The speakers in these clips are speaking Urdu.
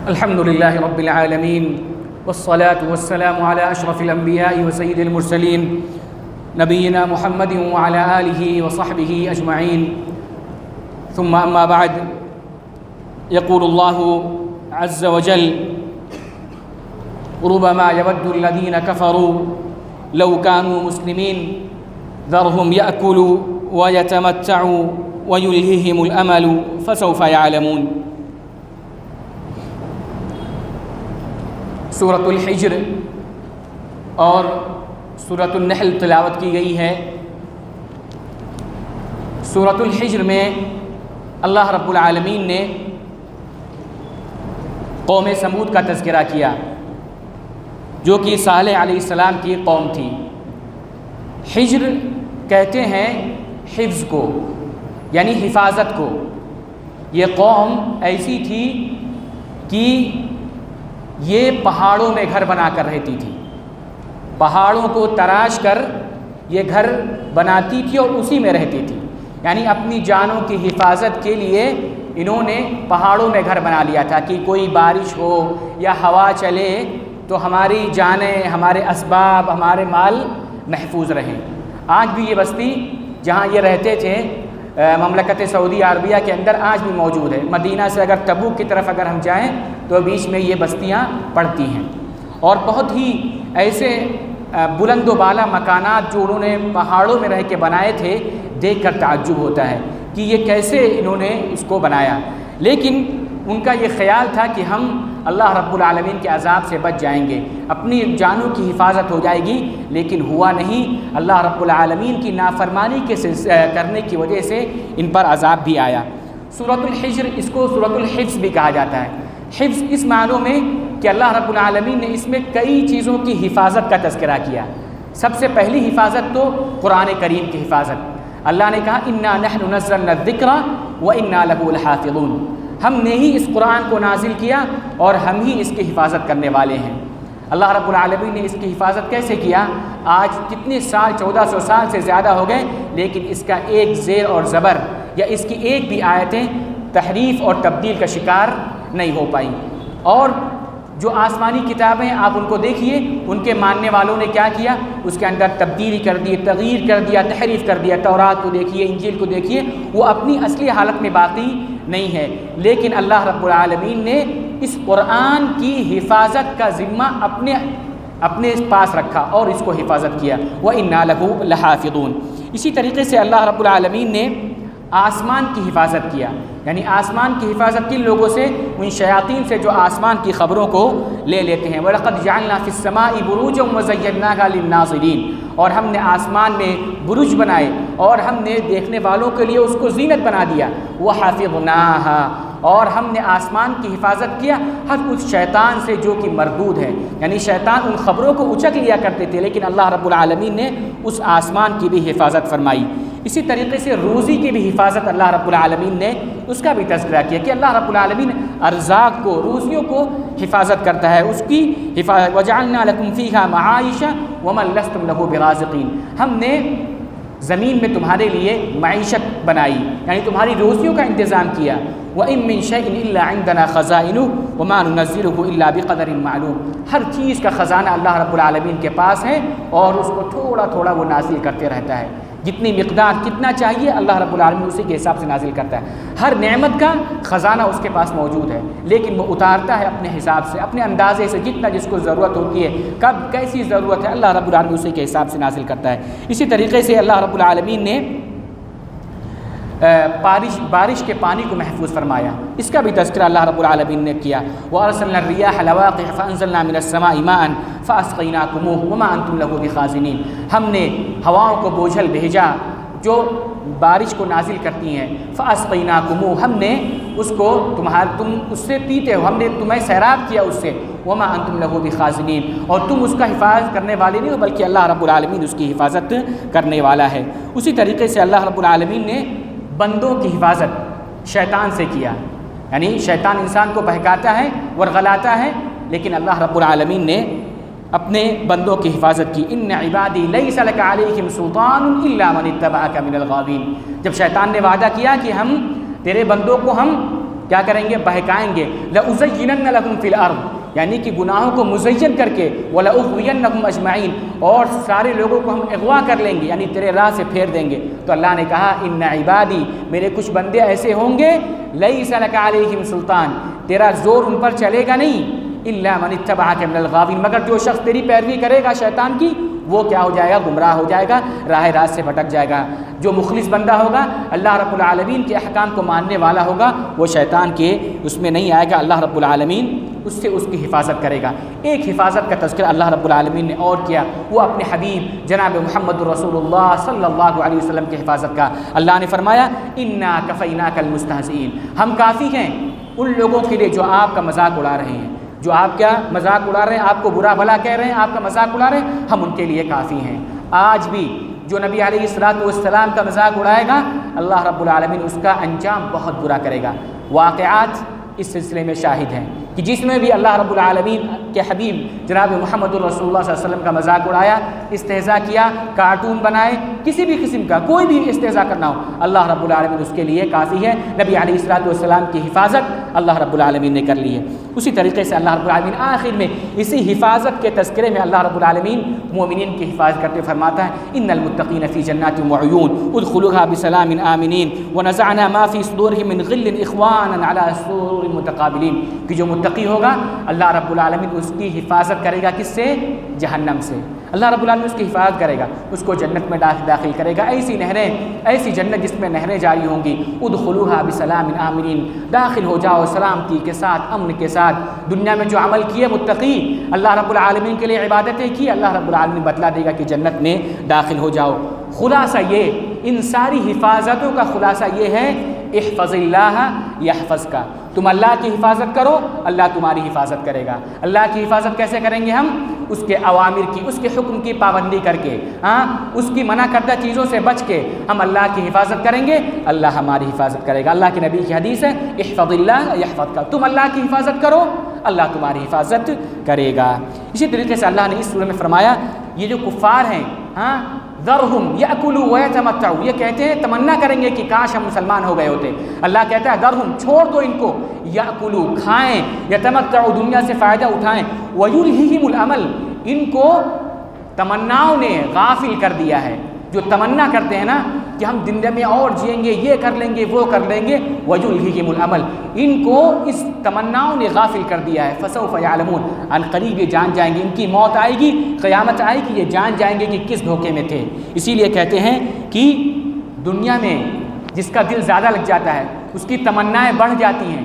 الحمد لله رب العالمين والصلاة والسلام على أشرف الأنبياء وسيد المرسلين نبينا محمد وعلى آله وصحبه أجمعين ثم أما بعد يقول الله عز وجل ربما يود الذين كفروا لو كانوا مسلمين ذرهم يأكلوا ويتمتعوا ويلههم الأمل فسوف يعلمون۔ سورۃ الحجر اور سورۃ النحل تلاوت کی گئی ہے۔ سورۃ الحجر میں اللہ رب العالمین نے قوم سمود کا تذکرہ کیا جو کہ صالح علیہ السلام کی قوم تھی۔ حجر کہتے ہیں حفظ کو، یعنی حفاظت کو۔ یہ قوم ایسی تھی کہ یہ پہاڑوں میں گھر بنا کر رہتی تھی، پہاڑوں کو تراش کر یہ گھر بناتی تھی اور اسی میں رہتی تھی، یعنی اپنی جانوں کی حفاظت کے لیے انہوں نے پہاڑوں میں گھر بنا لیا تھا کہ کوئی بارش ہو یا ہوا چلے تو ہماری جانیں، ہمارے اسباب، ہمارے مال محفوظ رہیں۔ آج بھی یہ بستی جہاں یہ رہتے تھے مملکت سعودی عربیہ کے اندر آج بھی موجود ہے۔ مدینہ سے اگر تبوک کی طرف اگر ہم جائیں تو بیچ میں یہ بستیاں پڑتی ہیں، اور بہت ہی ایسے بلند و بالا مکانات جو انہوں نے پہاڑوں میں رہ کے بنائے تھے، دیکھ کر تعجب ہوتا ہے کہ یہ کیسے انہوں نے اس کو بنایا۔ لیکن ان کا یہ خیال تھا کہ ہم اللہ رب العالمین کے عذاب سے بچ جائیں گے، اپنی جانوں کی حفاظت ہو جائے گی، لیکن ہوا نہیں۔ اللہ رب العالمین کی نافرمانی کرنے کی وجہ سے ان پر عذاب بھی آیا۔ سورۃ الحجر اس کو سورۃ الحفظ بھی کہا جاتا ہے۔ حفظ اس معنوں میں کہ اللہ رب العالمین نے اس میں کئی چیزوں کی حفاظت کا تذکرہ کیا۔ سب سے پہلی حفاظت تو قرآن کریم کی حفاظت۔ اللہ نے کہا انا نحن نزلنا الذکر وانا لہ لحافظون، ہم نے ہی اس قرآن کو نازل کیا اور ہم ہی اس کی حفاظت کرنے والے ہیں۔ اللہ رب العالمین نے اس کی حفاظت کیسے کیا؟ آج کتنے سال، 1400 سال سے زیادہ ہو گئے، لیکن اس کا ایک زیر اور زبر یا اس کی ایک بھی آیتیں تحریف اور تبدیل کا شکار نہیں ہو پائیں۔ اور جو آسمانی کتابیں آپ ان کو دیکھیے، ان کے ماننے والوں نے کیا کیا؟ اس کے اندر تبدیلی کر دی، تغییر کر دیا، تحریف کر دیا۔ تورات کو دیکھیے، انجیل کو دیکھیے، وہ اپنی اصلی حالت میں باقی نہیں ہے، لیکن اللہ رب العالمین نے اس قرآن کی حفاظت کا ذمہ اپنے پاس رکھا اور اس کو حفاظت کیا۔ وَإِنَّا لَهُ لَحَافِظُونَ۔ اسی طریقے سے اللہ رب العالمین نے آسمان کی حفاظت کیا، یعنی آسمان کی حفاظت کن لوگوں سے؟ ان شیاطین سے جو آسمان کی خبروں کو لے لیتے ہیں۔ وَلَقَدْ جَعَلْنَا فِي السَّمَاءِ بُرُوجًا وَزَيَّنَّاهَا لِلنَّاظِرِينَ، اور ہم نے آسمان میں برج بنائے اور ہم نے دیکھنے والوں کے لیے اس کو زینت بنا دیا۔ وَحَفِظْنَاهَا، اور ہم نے آسمان کی حفاظت کیا ہر اس شیطان سے جو کہ مردود ہے، یعنی شیطان ان خبروں کو اچک لیا کرتے تھے، لیکن اللہ رب العالمین نے اس آسمان کی بھی حفاظت فرمائی۔ اسی طریقے سے روزی کی بھی حفاظت اللہ رب العالمین نے اس کا بھی تذکرہ کیا کہ اللہ رب العالمین ارزاق کو، روزیوں کو حفاظت کرتا ہے، اس کی حفاظت۔ وَجَعَلْنَا لَكُمْ فِيهَا مَعَائِشَ وَمَن لَّسْتُمْ لَهُ بِرَازِقِينَ، ہم نے زمین میں تمہارے لیے معیشت بنائی، یعنی تمہاری روزیوں کا انتظام کیا۔ وَإِن مِّن شَيْءٍ إِلَّا عِندَنَا خَزَائِنُهُ وَمَا نُنَزِّلُهُ إِلَّا بِقَدَرٍ مَّعْلُومٍ، ہر چیز کا خزانہ اللہ رب العالمین کے پاس ہے اور اس کو تھوڑا تھوڑا وہ نازل کرتے رہتا ہے، جتنی مقدار کتنا چاہیے اللہ رب العالمین اسی کے حساب سے نازل کرتا ہے۔ ہر نعمت کا خزانہ اس کے پاس موجود ہے، لیکن وہ اتارتا ہے اپنے حساب سے، اپنے اندازے سے، جتنا جس کو ضرورت ہوتی ہے، کب کیسی ضرورت ہے، اللہ رب العالمین اسی کے حساب سے نازل کرتا ہے۔ اسی طریقے سے اللہ رب العالمین نے بارش کے پانی کو محفوظ فرمایا، اس کا بھی تذکرہ اللہ رب العالمین نے کیا۔ وَأَرْسَلْنَا الرِّيَاحَ لَوَاقِحَ فَأَنزَلْنَا مِنَ السَّمَاءِ مَاءً فَأَسْقَيْنَاكُمُوهُ وَمَا أَنْتُمْ لَهُ بِخَازِنِينَ، ہم نے ہواؤں کو بوجھل بھیجا جو بارش کو نازل کرتی ہیں۔ فَأَسْقَيْنَاكُمُوهُ، ہم نے اس کو تم اس سے پیتے ہو، ہم نے تمہیں سیراب کیا اس سے۔ وَمَا أَنْتُمْ لَهُ بِخَازِنِينَ، اور تم اس کا حفاظت کرنے والے نہیں ہو، بلکہ اللہ رب العالمین اس کی حفاظت کرنے والا ہے۔ اسی طریقے سے اللہ رب العالمین نے بندوں کی حفاظت شیطان سے کیا، یعنی شیطان انسان کو بہکاتا ہے، ورغلاتا ہے، لیکن اللہ رب العالمین نے اپنے بندوں کی حفاظت کی۔ ان عبادی لیس لک علیہم سلطان الا من اتبعک من الغاوین، جب شیطان نے وعدہ کیا کہ ہم تیرے بندوں کو ہم کیا کریں گے؟ بہکائیں گے. لَأُزَيِّنَنَّ لَكُمْ فِي الْأَرْضِ یعنی کہ گناہوں کو مزین کر کے وَلَأُغْوِيَنَّكُمْ أَجْمَعِينَ اور سارے لوگوں کو ہم اغوا کر لیں گے یعنی تیرے راہ سے پھیر دیں گے. تو اللہ نے کہا اِنَّ عِبَادِي میرے کچھ بندے ایسے ہوں گے لَيْسَ لَكَ عَلَيْهِمْ سُلْطَان تیرا زور ان پر چلے گا نہیں إِلَّا مَنِ اتَّبَعَكَ مِنَ الْغَاوِينَ مگر جو شخص تیری پیروی کرے گا شیطان کی وہ کیا ہو جائے گا؟ گمراہ ہو جائے گا، راہ راست سے بھٹک جائے گا. جو مخلص بندہ ہوگا اللہ رب العالمین کے احکام کو ماننے والا ہوگا وہ شیطان کے اس میں نہیں آئے گا. اللہ رب العالمین اس سے اس کی حفاظت کرے گا. ایک حفاظت کا تذکرہ اللہ رب العالمین نے اور کیا، وہ اپنے حبیب جناب محمد رسول اللہ صلی اللہ علیہ وسلم کی حفاظت کا. اللہ نے فرمایا اِنَّا كَفَيْنَاكَ الْمُسْتَهْزِئِينَ ہم کافی ہیں ان لوگوں کے لیے جو آپ کا مذاق اڑا رہے ہیں، جو آپ کا مذاق اڑا رہے ہیں، آپ کو برا بھلا کہہ رہے ہیں، آپ کا مذاق اڑا رہے ہیں، ہم ان کے لیے کافی ہیں. آج بھی جو نبی علیہ السلام کا مذاق اڑائے گا اللہ رب العالمین اس کا انجام بہت برا کرے گا. واقعات اس سلسلے میں شاہد ہیں کہ جس میں بھی اللہ رب العالمین کے حبیب جناب محمد رسول اللہ صلی اللہ علیہ وسلم کا مذاق اڑایا، استہزاء کیا، کارٹون بنائے، کسی بھی قسم کا کوئی بھی استہزاء کرنا ہو، اللہ رب العالمین اس کے لیے کافی ہے. نبی علیہ السلام کی حفاظت اللہ رب العالمین نے کر لی ہے. اسی طریقے سے اللہ رب العالمین آخر میں اسی حفاظت کے تذکرے میں اللہ رب العالمین مومنین کی حفاظت کرتے فرماتا ہے ان المتقین فی جنات وعیون ادخلوها بسلام آمنین ونزعنا ما فی صدورهم من غل اخوانا علی سرر متقابلین کہ جو متقی ہوگا اللہ رب العالمین اس کی حفاظت کرے گا کس سے؟ جہنم سے. اللہ رب العالمین اس کی حفاظت کرے گا، اس کو جنت میں داخل کرے گا. ایسی نہریں، ایسی جنت جس میں نہریں جاری ہوں گی. ادخلوها بسلام آمنین داخل ہو جاؤ سلامتی کے ساتھ، امن کے ساتھ. دنیا میں جو عمل کیے متقی، اللہ رب العالمین کے لیے عبادتیں کی، اللہ رب العالمین بتلا دے گا کہ جنت میں داخل ہو جاؤ. خلاصہ یہ ان ساری حفاظتوں کا خلاصہ یہ ہے احفظ اللہ یحفظک تم اللہ کی حفاظت کرو اللہ تمہاری حفاظت کرے گا. اللہ کی حفاظت کیسے کریں گے؟ ہم اس کے اوامر کی، اس کے حکم کی پابندی کر کے، اس کی منع کردہ چیزوں سے بچ کے ہم اللہ کی حفاظت کریں گے، اللہ ہماری حفاظت کرے گا. اللہ کے نبی کی حدیث ہے احفظ اللہ یحفظک تم اللہ کی حفاظت کرو اللہ تمہاری حفاظت کرے گا. اسی طریقے سے اللہ نے اس سورہ میں فرمایا یہ جو کفار ہیں ذرہم یاکلوا ویتمتعوا یہ کہتے ہیں تمنا کریں گے کہ کاش ہم مسلمان ہو گئے ہوتے. اللہ کہتا ہے ذرہم چھوڑ دو ان کو، یاکلوا کھائیں، یتمتعوا دنیا سے فائدہ اٹھائیں، ویلہہم الامل ان کو تمناؤں نے غافل کر دیا ہے. جو تمنا کرتے ہیں نا کہ ہم دنیا میں اور جئیں گے، یہ کر لیں گے، وہ کر لیں گے، وَيُلْهِهِمُ الْعَمَلِ ان کو اس تمناؤں نے غافل کر دیا ہے. فَسَوْفَ يَعْلَمُونَ ان قریب یہ جان جائیں گے، ان کی موت آئے گی، قیامت آئے گی، یہ جان جائیں گے کہ کس دھوکے میں تھے. اسی لیے کہتے ہیں کہ دنیا میں جس کا دل زیادہ لگ جاتا ہے اس کی تمنائیں بڑھ جاتی ہیں.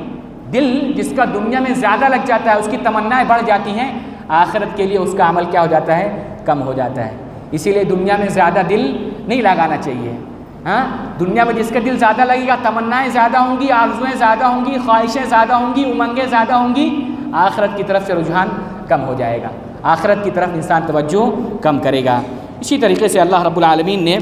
دل جس کا دنیا میں زیادہ لگ جاتا ہے اس کی تمنائیں بڑھ جاتی ہیں، آخرت کے لیے اس کا عمل کیا ہو جاتا ہے؟ کم ہو جاتا ہے. اسی لیے دنیا میں زیادہ دل نہیں لگانا چاہیے. دنیا میں جس کا دل زیادہ لگے گا تمنائیں زیادہ ہوں گی، آرزویں زیادہ ہوں گی، خواہشیں زیادہ ہوں گی، امنگیں زیادہ ہوں گی، آخرت کی طرف سے رجحان کم ہو جائے گا، آخرت کی طرف انسان توجہ کم کرے گا. اسی طریقے سے اللہ رب العالمین نے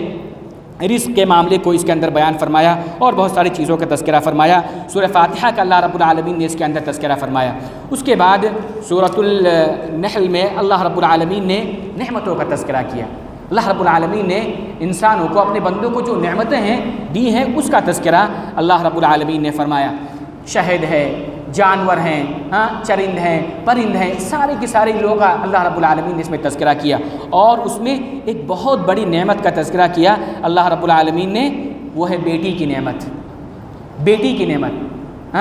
رزق کے معاملے کو اس کے اندر بیان فرمایا اور بہت ساری چیزوں کا تذکرہ فرمایا. سورہ فاتحہ کا اللہ رب العالمین نے اس کے اندر تذکرہ فرمایا. اس کے بعد سورۃ النحل میں اللہ رب العالمین نے نعمتوں کا تذکرہ کیا. اللہ رب العالمین نے انسانوں کو، اپنے بندوں کو جو نعمتیں ہیں دی ہیں اس کا تذکرہ اللہ رب العالمین نے فرمایا. شہد ہے، جانور ہیں، چرند ہیں، پرند ہیں، سارے کے سارے لوگوں کا اللہ رب العالمین نے اس میں تذکرہ کیا. اور اس میں ایک بہت بڑی نعمت کا تذکرہ کیا اللہ رب العالمین نے، وہ ہے بیٹی کی نعمت. بیٹی کی نعمت.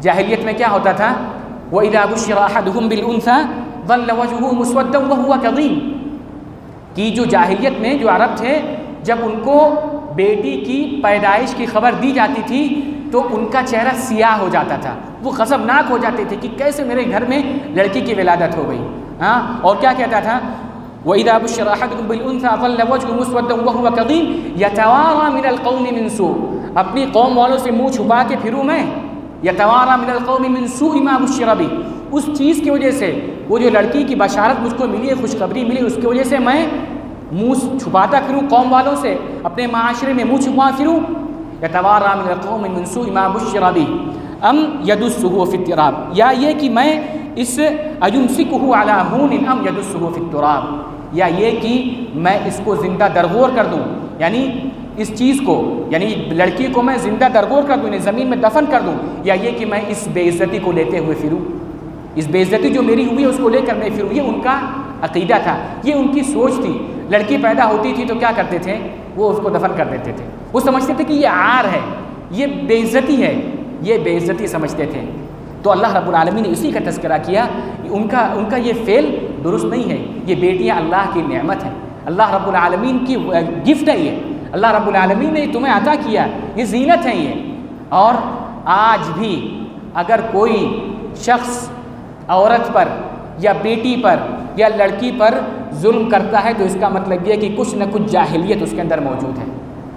جاہلیت میں کیا ہوتا تھا؟ وَإِذَا بُشِّرَ أَحَدُهُم بِالْأُنثَىٰ ظَلَّ وَجْهُهُ مُسْوَدًّا وَهُوَ كَظِيمٌ کہ جو جاہلیت میں جو عرب تھے جب ان کو بیٹی کی پیدائش کی خبر دی جاتی تھی تو ان کا چہرہ سیاہ ہو جاتا تھا، وہ غضبناک ہو جاتے تھے کہ کیسے میرے گھر میں لڑکی کی ولادت ہو گئی. اور کیا کہتا تھا؟ وَإِذَا بُشِّرَ أَحَدُهُم بِالْأُنثَىٰ ظَلَّ وَجْهُهُ مُسْوَدًّا وَهُوَ كَظِيمٌ يَتَوَارَىٰ مِنَ الْقَوْمِ مِنْ سُوءِ اپنی قوم والوں سے منہ چھپا کے پھروں میں. يَتَوَارَىٰ مِنَ الْقَوْمِ مِنْ سُوءِ مَا بُشِّرَ بِهِ اس چیز کی وجہ سے، وہ جو لڑکی کی بشارت مجھ کو ملی ہے، خوشخبری ملی، اس کی وجہ سے میں منہ چھپاتا پھروں قوم والوں سے، اپنے معاشرے میں منہ چھپا پھروں. یتوارا من القوم من سوء ما بشر به ام یدسه فی التراب یا یہ کہ میں اس ایمسکه علی ہون ام یدسه فی التراب یا یہ کہ میں اس کو زندہ درغور کر دوں، یعنی اس چیز کو، یعنی لڑکی کو میں زندہ درگور کر دوں، انہیں زمین میں دفن کر دوں، یا یہ کہ میں اس بے عزتی کو لیتے ہوئے پھروں، اس بے عزتی جو میری ہوئی ہے اس کو لے کر میں پھروں۔ یہ ان کا عقیدہ تھا، یہ ان کی سوچ تھی۔ لڑکی پیدا ہوتی تھی تو کیا کرتے تھے؟ وہ اس کو دفن کر دیتے تھے۔ وہ سمجھتے تھے کہ یہ عار ہے، یہ بے عزتی ہے، یہ بے عزتی سمجھتے تھے۔ تو اللہ رب العالمین نے اسی کا تذکرہ کیا، ان کا یہ فعل درست نہیں ہے۔ یہ بیٹیاں اللہ کی نعمت ہیں، اللہ رب العالمین کی گفٹ ہے، یہ اللہ رب العالمین نے تمہیں عطا کیا، یہ زینت ہے یہ۔ اور آج بھی اگر کوئی شخص عورت پر یا بیٹی پر یا لڑکی پر ظلم کرتا ہے تو اس کا مطلب یہ کہ کچھ نہ کچھ جاہلیت اس کے اندر موجود ہے،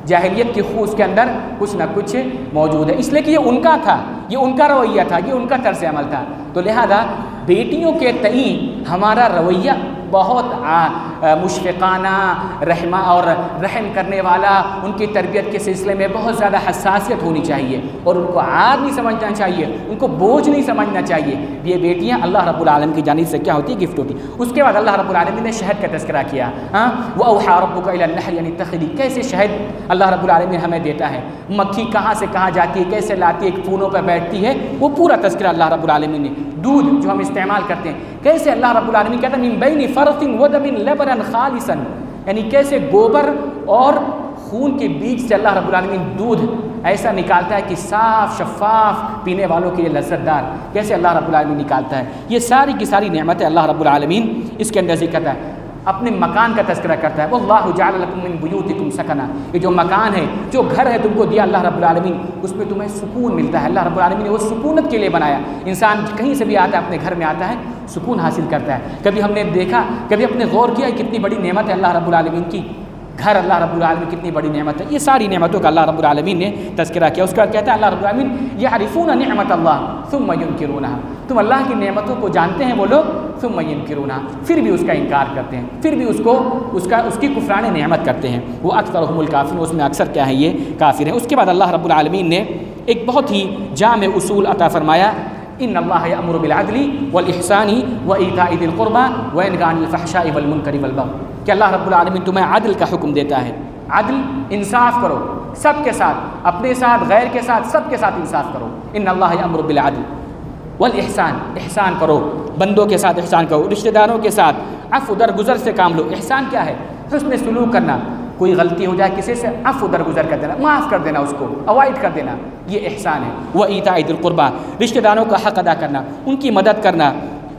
جاہلیت کی خو اس کے اندر کچھ نہ کچھ موجود ہے، اس لیے کہ یہ ان کا تھا، یہ ان کا رویہ تھا، یہ ان کا طرز عمل تھا۔ تو لہذا بیٹیوں کے تئیں ہمارا رویہ بہت مشفقانہ، رحمہ اور رحم کرنے والا، ان کی تربیت کے سلسلے میں بہت زیادہ حساسیت ہونی چاہیے، اور ان کو عار نہیں سمجھنا چاہیے، ان کو بوجھ نہیں سمجھنا چاہیے۔ یہ بیٹیاں اللہ رب العالمین کی جانب سے کیا ہوتی ہے؟ گفٹ ہوتی۔ اس کے بعد اللہ رب العالمین نے شہد کا تذکرہ کیا۔ وَأَوْحَىٰ رَبُّكَ إِلَى النَّحْلِ یعنی تخلی، کیسے شہد اللہ رب العالمین ہمیں دیتا ہے، مکھی کہاں سے کہاں جاتی ہے، کیسے لاتی ہے، پھولوں پہ بیٹھتی ہے، وہ پورا تذکرہ اللہ رب العالمین نے۔ دودھ جو ہم استعمال کرتے ہیں، کیسے اللہ رب العالمین کہتا ہے مِن بَيْنِ فَرْثٍ وَدَمٍ لَبَنًا خَالِصًا، یعنی کیسے گوبر اور خون کے بیچ سے اللہ رب العالمین دودھ ایسا نکالتا ہے کہ صاف شفاف پینے والوں کے لیے لذت دار، کیسے اللہ رب العالمین نکالتا ہے۔ یہ ساری کی ساری نعمتیں اللہ رب العالمین اس کے اندر ذکر کرتا ہے۔ اپنے مکان کا تذکرہ کرتا ہے، وَاللَّهُ جَعَلَ لَكُم مِّن بُيُوتِكُمْ سَكَنًا، یہ جو مکان ہے، جو گھر ہے تم کو دیا اللہ رب العالمین، اس میں تمہیں سکون ملتا ہے۔ اللہ رب العالمین نے وہ سکونت کے لیے بنایا۔ انسان کہیں سے بھی آتا ہے، اپنے گھر میں آتا ہے، سکون حاصل کرتا ہے۔ کبھی ہم نے دیکھا، کبھی اپنے غور کیا ہے کتنی بڑی نعمت ہے اللہ رب العالمین کی، گھر اللہ رب العالمین کتنی بڑی نعمت ہے۔ یہ ساری نعمتوں کا اللہ رب العالمین نے تذکرہ کیا۔ اس کا کہتا ہے اللہ رب العالمین یعرفون نعمت اللہ ثم ینکرونها، تم اللہ کی نعمتوں کو جانتے ہیں وہ لوگ، ثم ینکرونها، پھر بھی اس کا انکار کرتے ہیں، پھر بھی اس کی کفران نعمت کرتے ہیں۔ وہ اکثرهم الکافرون، اس میں اکثر کیا ہے؟ یہ کافر ہیں۔ اس کے بعد اللہ رب العالمین نے ایک بہت ہی جامع اصول عطا فرمایا، ان اللہ یأمر بالعدل والاحسان وایتاء ذی القربى وینہی عن الفحشاء والمنکر والبغی، کہ اللہ رب العالمین تمہیں عدل کا حکم دیتا ہے۔ عدل، انصاف کرو سب کے ساتھ، اپنے ساتھ، غیر کے ساتھ، سب کے ساتھ انصاف کرو۔ ان اللہ یأمر بالعدل والاحسان، احسان کرو، بندوں کے ساتھ احسان کرو، رشتہ داروں کے ساتھ عفو درگزر سے کام لو۔ احسان کیا ہے؟ حسن سلوک کرنا، کوئی غلطی ہو جائے کسی سے عفو درگزر کر دینا، معاف کر دینا، اس کو اوائڈ کر دینا، یہ احسان ہے۔ وایتاء ذی القربى، رشتہ داروں کا حق ادا کرنا، ان کی مدد کرنا،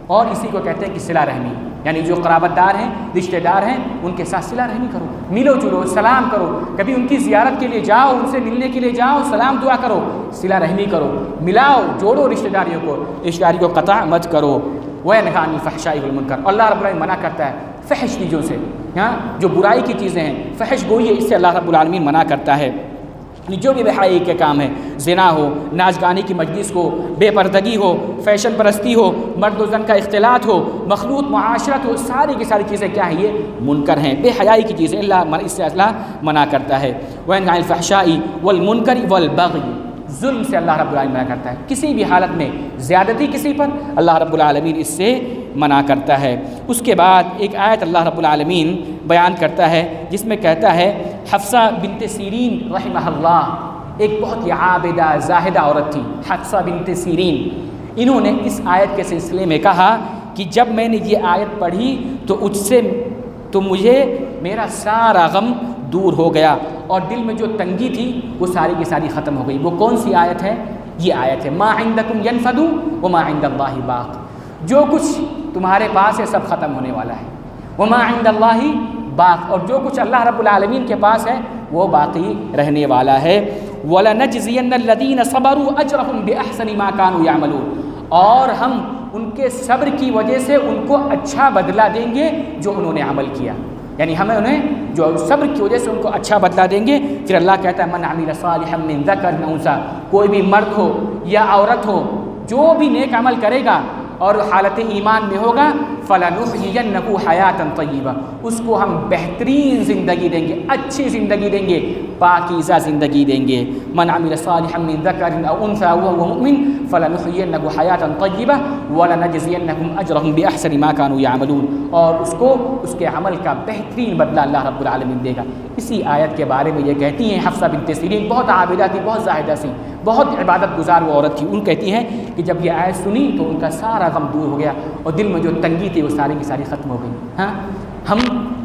اور اسی کو کہتے ہیں کہ صلہ رحمی، یعنی جو قرابت دار ہیں، رشتہ دار ہیں، ان کے ساتھ صلہ رحمی کرو، ملو جلو، سلام کرو، کبھی ان کی زیارت کے لیے جاؤ، ان سے ملنے کے لیے جاؤ، سلام دعا کرو، صلہ رحمی کرو، ملاؤ جوڑو رشتہ داریوں کو، رشتہ داری کو قطع مت کرو۔ وینہی عن الفحشاء والمنکر، اللہ رب العالمین منع کرتا ہے فحش چیزوں سے، جو برائی کی چیزیں ہیں، فحش گوئی ہے، اس سے اللہ رب العالمین منع کرتا ہے۔ جو بھی بے حیائی کے کام ہے، زنا ہو، ناچ گانے کی مجلس ہو، بے پردگی ہو، فیشن پرستی ہو، مرد و زن کا اختلاط ہو، مخلوط معاشرت ہو، ساری کی ساری چیزیں کیا ہیں؟ یہ منکر ہیں، بے حیائی کی چیزیں، اس سے اللہ منع کرتا ہے۔ وَيَنْهَى عَنِ الْفَحْشَاءِ وَالْمُنْكَرِ وَالْبَغْيِ، ظلم سے اللہ رب العالمین منع کرتا ہے، کسی بھی حالت میں زیادتی کسی پر اللہ رب العالمین اس سے منع کرتا ہے۔ اس کے بعد ایک آیت اللہ رب العالمین بیان کرتا ہے جس میں کہتا ہے، حفصہ بنت سیرین رحمہ اللہ، ایک بہت ہی عابدہ زاہدہ عورت تھی، حفصہ بنت سیرین، انہوں نے اس آیت کے سلسلے میں کہا کہ جب میں نے یہ آیت پڑھی تو مجھے میرا سارا غم دور ہو گیا، اور دل میں جو تنگی تھی وہ ساری کی ساری ختم ہو گئی۔ وہ کون سی آیت ہے؟ یہ آیت ہے، ما عندکم ینفد وما عند اللہ باق، جو کچھ تمہارے پاس ہے سب ختم ہونے والا ہے، وما عند اللہ باق، اور جو کچھ اللہ رب العالمین کے پاس ہے وہ باقی رہنے والا ہے۔ وَلَنَجْزِيَنَّ الَّذِينَ صَبَرُوا أَجْرَهُمْ بِأَحْسَنِ مَا كَانُوا يَعْمَلُونَ، اور ہم ان کے صبر کی وجہ سے ان کو اچھا بدلہ دیں گے جو انہوں نے عمل کیا، یعنی ہمیں انہیں جو صبر کی وجہ سے ان کو اچھا بدلہ دیں گے۔ پھر اللہ کہتا ہے من عمل صالحا من ذکر او انثی، کوئی بھی مرد ہو یا عورت ہو جو بھی نیک عمل کرے گا اور حالت ایمان میں ہوگا فَلَنُحْيِيَنَّهُ حَيَاةً طَيِّبَةً، اس کو ہم بہترین زندگی دیں گے، اچھی زندگی دیں گے، پاکیزہ زندگی دیں گے۔ من عمل صالحا من ذکر او انثى وهو مؤمن فلنحيينه حیاة طیبہ ولنجزینهم اجرهم باحسن ما كانوا يعملون، اور اس کو اس کے عمل کا بہترین بدلہ اللہ رب العالمین دے گا۔ اسی آیت کے بارے میں یہ کہتی ہیں حفصہ بنت سیرین، بہت عابدہ تھی، بہت زاہدہ سی، بہت عبادت گزار وہ عورت تھی، ان کہتی ہیں کہ جب یہ آیت سنی تو ان کا سارا غم دور ہو گیا اور دل میں جو تنگی تھی وہ ساری کی ساری ختم ہو گئی۔ ہاں، ہم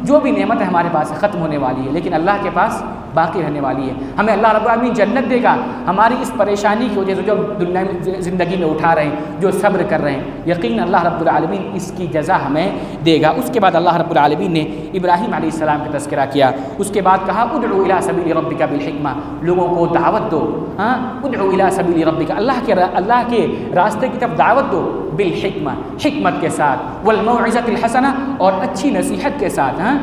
جو بھی نعمت ہے ہمارے پاس ختم ہونے والی ہے، لیکن اللہ کے پاس باقی رہنے والی ہے۔ ہمیں اللہ رب العالمین جنت دے گا ہماری اس پریشانی کی وجہ سے جو دنیا میں زندگی میں اٹھا رہے ہیں، جو صبر کر رہے ہیں، یقین اللہ رب العالمین اس کی جزا ہمیں دے گا۔ اس کے بعد اللہ رب العالمین نے ابراہیم علیہ السلام کا تذکرہ کیا، اس کے بعد کہا ادعو الی سبیل ربک بالحکمہ، لوگوں کو دعوت دو، ہاں ادعو الی سبیل ربک، اللہ کے راستے کی طرف دعوت دو، بالحکمہ، حکمت کے ساتھ، والموعظۃ الحسنہ، اور اچھی نصیحت کے ساتھ۔ ہاں،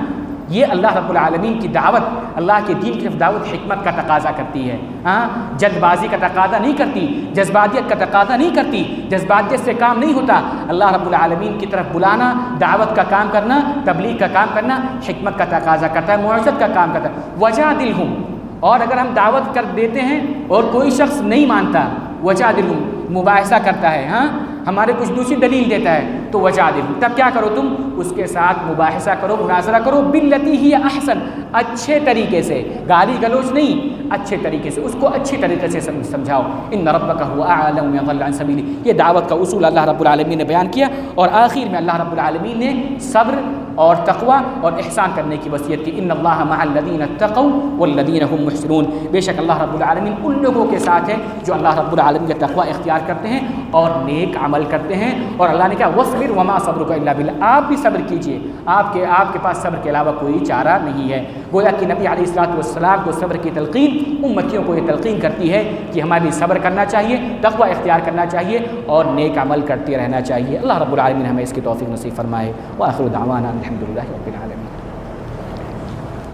یہ اللہ رب العالمین کی دعوت، اللہ کے دین کی طرف دعوت حکمت کا تقاضا کرتی ہے۔ ہاں، جلد بازی کا تقاضا نہیں کرتی، جذباتیت کا تقاضا نہیں کرتی، جذباتیت سے کام نہیں ہوتا۔ اللہ رب العالمین کی طرف بلانا، دعوت کا کام کرنا، تبلیغ کا کام کرنا حکمت کا تقاضا کرتا ہے، موعظت کا کام کرتا ہے۔ وجادلہم، اور اگر ہم دعوت کر دیتے ہیں اور کوئی شخص نہیں مانتا، وجادلہم مباحثہ کرتا ہے، ہاں ہمارے کچھ دوسری دلیل دیتا ہے تو وجادلہم، تب کیا کرو تم اس کے ساتھ مباحثہ کرو، مناظرہ کرو، باللتی ہی احسن، اچھے طریقے سے، گالی گلوچ نہیں، اچھے طریقے سے اس کو اچھی طریقے سے سمجھاؤ۔ ان ربک هو اعلم من ضل عن سبیلہ، یہ دعوت کا اصول اللہ رب العالمین نے بیان کیا، اور آخر میں اللہ رب العالمین نے صبر اور تقوی اور احسان کرنے کی وصیت کی۔ ان اللہ مع الذین اتقوا والذین هم محسنون، بے شک اللہ رب العالمین ان لوگوں کے ساتھ ہے جو اللہ رب العالمین کا تقوی اختیار کرتے ہیں اور نیک عمل کرتے ہیں۔ اور اللہ نے کہا وَاصْبِرْ وَمَا صَبْرُكَ إِلَّا بِاللَّهِ، آپ بھی صبر کیجئے، آپ کے پاس صبر کے علاوہ کوئی چارہ نہیں ہے۔ گویا کہ نبی علیہ السلام کو صبر کی تلقین امتیوں کو یہ تلقین کرتی ہے کہ ہمیں صبر کرنا چاہیے، تقوی اختیار کرنا چاہیے اور نیک عمل کرتے رہنا چاہیے۔ اللہ رب العالمین ہمیں اس کی توفیق نصیب فرمائے۔ وآخر دعوانا الحمدللہ رب العالمین۔